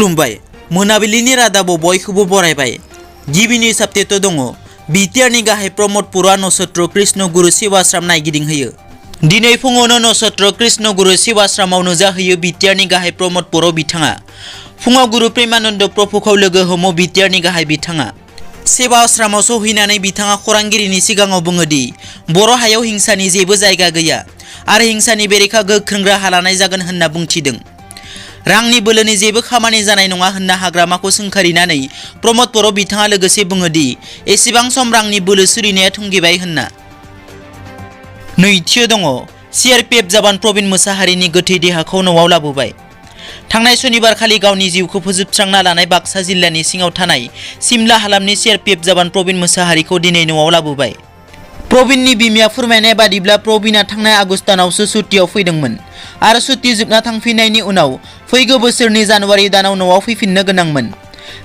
खुलुमबाय मोनाबिलिनि रादाबाव बयखौबो बरायबाय। गिबिनि साप्तेथ दङ BTR नि गाहाय प्रमोद बरुवा नक्षत्र कृष्ण गुरु शिवाश्रम नायगिदिंहोयो। दिनै फुङावनो नक्षत्र कृष्ण गुरु शिवाश्रमाव नुजाहैयो BTR नि गाहाय प्रमोद बरुवा बिथाङा। फुङाव गुरु प्रेमानन्द प्रभुखौ लोगो हमो BTR नि गाहाय बिथाङा। सेवाश्रमाव सहैनानै बिथाङा खौरांगिरिनि सिगाङाव बुङोदि बर' हायाव हिंसानि जेबो जायगा गैया आरो हिंसानि बेरेखा गोख्रों राहा लानाय जागोन होनना बुंथिदों। रांनि बोलोनि जेबो खामानि जानाय नङा होनना हाग्रामाखौ सोंखारिनानै प्रमोद बरुवा बिथाङा लोगोसे बुङोदि एसेबां सम रांनि बोलो सुरिनाया थुंगेबाय होनना। नैथियाव दङ CRPF जवान प्रवीण मोसाहारिनि गोथै देहाखौ न'आव लाबोबाय। थांनाय सनिबारखालि गावनि जिउखौ फोजोबस्रांना लानाय बाक्सा जिल्लानि सिङाव थानाय सिमला हालामनि CRPF जवान प्रवीण मोसाहारिखौ दिनै न'आव लाबोबाय। प्रवीणनि बिमाया फोरमायनाय बादिब्ला प्रवीणा थांनाय आगस्ट दानावसो सुटियाव फैदोंमोन आरो सुटि जोबना थांफिननायनि उनाव फैगौ बोसोरनि जानुवारि दानाव न'आव फैफिननो गोनांमोन।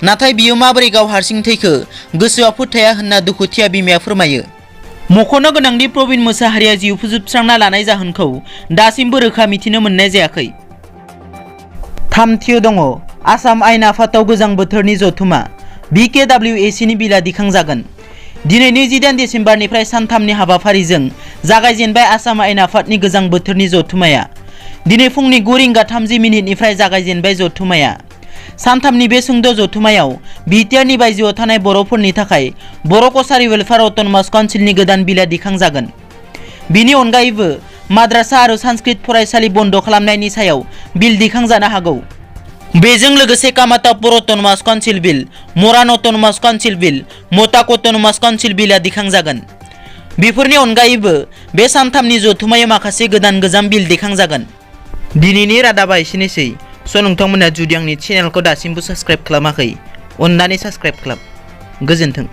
नाथाय बियो माबोरै गाव हारसिं थैखो गोसोआ फोथाया होनना दुखुथिया बिमाया फोरमायो। मख'नो गोनांदि प्रवीण मोसाहारिया जिउ फोजोबस्रांना लानाय जाहोनखौ दासिमबो रोखा मिथिनो मोननाय जायाखै। थामथियाव दङ आसाम आयेन आफादाव गोजां बोथोरनि जथुमा BKWAC नि बिला दिखांजागोन। दिनै 29 डिसेम्बरनिफ्राय सानथामनि हाबाफारिजों जागायजेनबाय आसाम आयेन आफादनि गोजां बोथोरनि जथुमाया। दिनै फुंनि 9:30 जागायजेनबाय जथुमाया। सानथामनि बे सुंद' जथुमायाव BTR नि बायजोआव थानाय बर'फोरनि थाखाय बर' कसारी वेलफेयार अट'नमास काउन्सिलनि गोदान बिला दिखांजागोन। बिनि अनगायैबो माद्रासा आरो संस्कृत फरायसालि बन्द खालामनायनि सायाव बिल दिखांजानो हागौ। बेजों लोगोसे कामातापुर अट'नमास काउन्सिल बिल, मरान अट'नमास काउन्सिल बिल, मटाक अट'नमास काउन्सिल बिला दिखांजागोन। बेफोरनि अनगायैबो बे सानथामनि जथुमायाव माखासे गोदान गोजाम बिल दिखांजागोन। दिनैनि रादाबा एसेनोसै। नोंथांमोना जुदि आंनि चेनेलखौ दासिमबो साबस्क्राइब खालामाखै अन्नानै साबस्क्राइब खालाम। गोजोन्थों।